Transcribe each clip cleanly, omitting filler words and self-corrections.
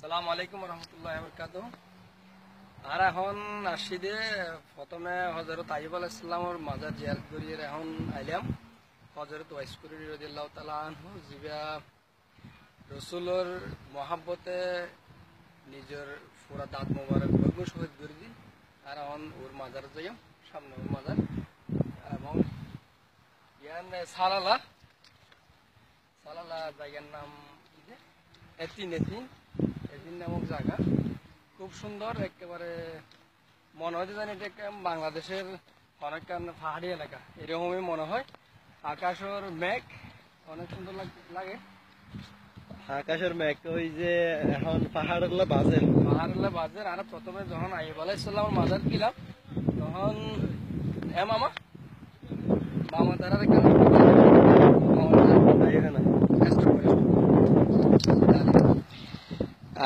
আসসালামু আলাইকুম রহমতুল্লাহ বরকাতুহ। আর এখন আসছি দে প্রথমে হযরত আইয়ুব আলাইহিস সালামের মাজার জিয়ারত করিয়ে এখন আইলাম হযরত ওয়াইস কুরনি রাদিয়াল্লাহু তাআলা আনহু জিবা রাসূলের মহব্বতে নিজের পুরা দাঁত মোবারক বর্গ শহীদ করে দি। আর এখন ওর মাজার যাইম, সামনে ওর মাজার এবং ইয়ান সালালা জায়গার নাম এতিন নামক জায়গা, খুব সুন্দর। একেবারে মনে হয় জানি এটা বাংলাদেশের অনেক পাহাড়ি এলাকা, এরকমই মনে হয়। আকাশের মেঘ অনেক সুন্দর লাগে। আকাশের মেঘ ওই যে এখন পাহাড়গুলো বাজের। আর প্রথমে যখন আইয়ুব আলাইহিস সালামের মাজার গেলাম তখন মামা তারা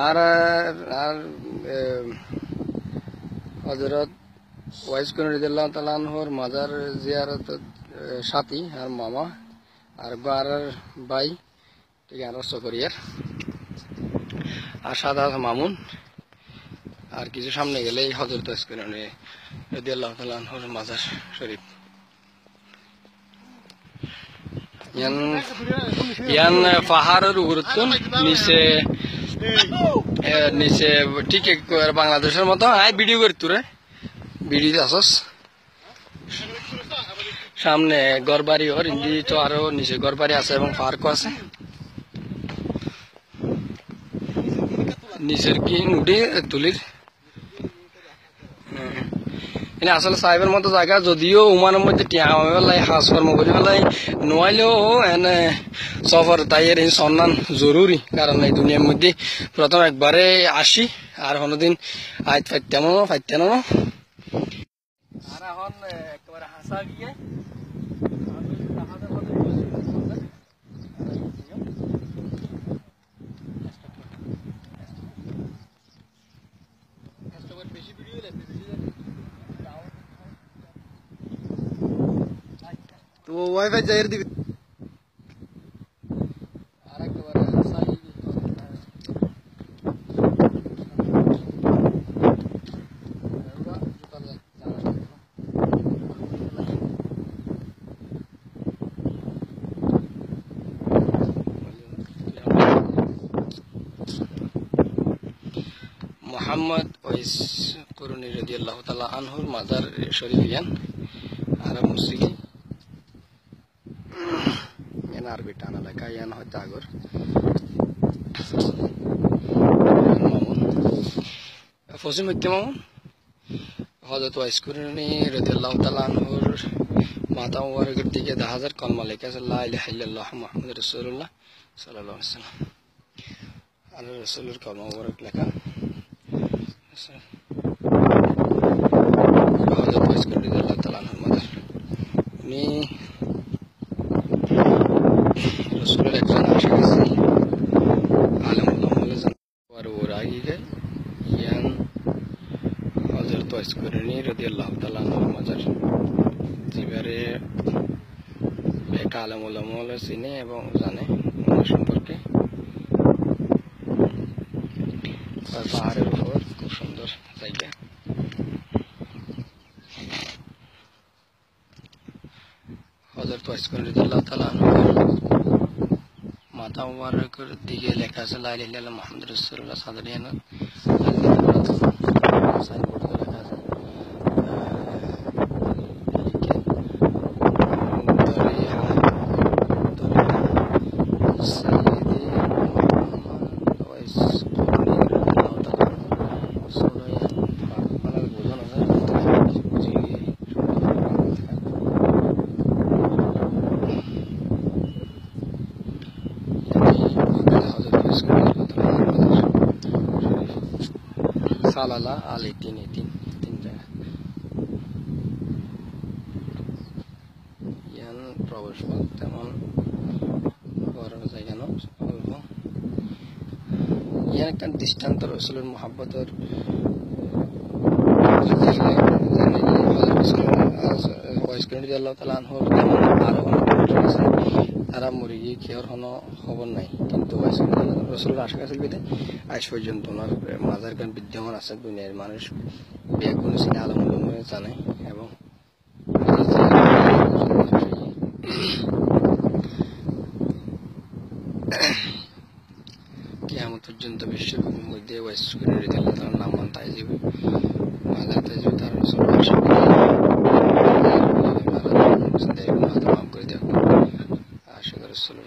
আর হযরত ওয়াইস কুরনি রাদিয়াল্লাহু তাআলা আনহুর মাজার জিয়ারত সাথী আর মামা আর ভাই, ঠিক আছে, চকরিয়ার আর সাদা মামুন। আর কিছু সামনে গেলেই হযরত ওয়াইস কুরনি রাদিয়াল্লাহু তাআলা আনহুর মাজার শরীফ। ইয়ান পাহাড়ের উপরত নিচে ঠিক বাংলাদেশের মতো আয় ভিডিও করি তোরে ভিডিও আসস। সামনে ঘরবাড়ি ওর হিন্দি তো আরো নিচে ঘরবাড়ি আছে এবং পার্কও আছে। নিচের কি উঠি তুলির আসলে সাহেবের মতো জায়গা, যদিও উমানের মধ্যে টিয়ালাই হাজ কর্ম করি পেলাই নোয়াইলেও এনে সফর তাই এর সম্মান জরুরি। কারণ এই দুনিয়ার মধ্যে প্রথম একবারে আসি আর কোনোদিন আজ ফাইতাম আর এখন একেবারে হাসা গিয়ে বেশি ভিডিও তো ওয়াইফাই জায়গায় দিবি। আর একেবারে হাসা মোহাম্মদ ওয়াইস কুরনি রাদিয়াল্লাহু তাআলা আনহুর মাজার শরীফ ইয়ান আর মুসিকি ইয়ান আরবি টানা লেখা ইয়ান হয়তো আগর ফসিম মামুন হযরত ওয়াইস কুরনি রাদিয়াল্লাহু তাআলা আনহুর মাথা মুবারকের দিকে 10,000 কলমা লেখা আছে, লা ইলাহা ইল্লাল্লাহ মুহাম্মাদুর রাসূলুল্লাহ সাল্লাল্লাহু আলাইহি ওয়াসাল্লাম। আর রাসূলের কলমা মুবারক লেখা হযরত ওয়াইস কুরনি রাদিয়াল্লাহু তাআলা আনহুর মাজার। উনি রাসূলের একজন আশিক ছিলেন, আলেমুল্লাহ বলেছেন। আর ওর আগে ইয়ান হযরত ওয়াইস কুরনি রাদিয়াল্লাহু তাআলা আনহুর মাজার যেবারে একটা আলেমুল্লাহ চিনে এবং জানে ওনার সম্পর্কে। পাহাড়ের উপর খুব সুন্দর জায়গা। হযরত ওয়াইস কুরনি রাদিয়াল্লাহু তাআলা মাথা মুবারকের দিকে লেখা আছে লা ইলাহা ইল্লাল্লাহ মুহাম্মাদুর রাসূলুল্লাহ সাদরিয়ানা সাইনবোর্ড লেখা আছে সালালা আলী তিন জায়গা। ইয়ান প্রবেশ পথ তেমন বড় জায়গা না, অল্প। ইয়ান একটা দৃষ্টান্ত রাসূলের মুহাব্বতের ওয়াইস কুরনি রাদিয়াল্লাহু তাআলা আনহু আরো তারা মরে গিয়ে কেউ কোনো খবর নাই, কিন্তু রসুলের আশা কাছে বিদে আজ পর্যন্ত ওনার মাজার গান বিদ্যমান আছে। দুনিয়ার মানুষ বেগুন ছিল আলমুলমে জানে এবং কিয়ামত পর্যন্ত বিশ্বের মধ্যে ওয়াইস করে তার নাম মান তাই যাবে, মাজার তাই যাবে, তার রসুলের আশা মাফ করে দেখো আশা করে রসুলের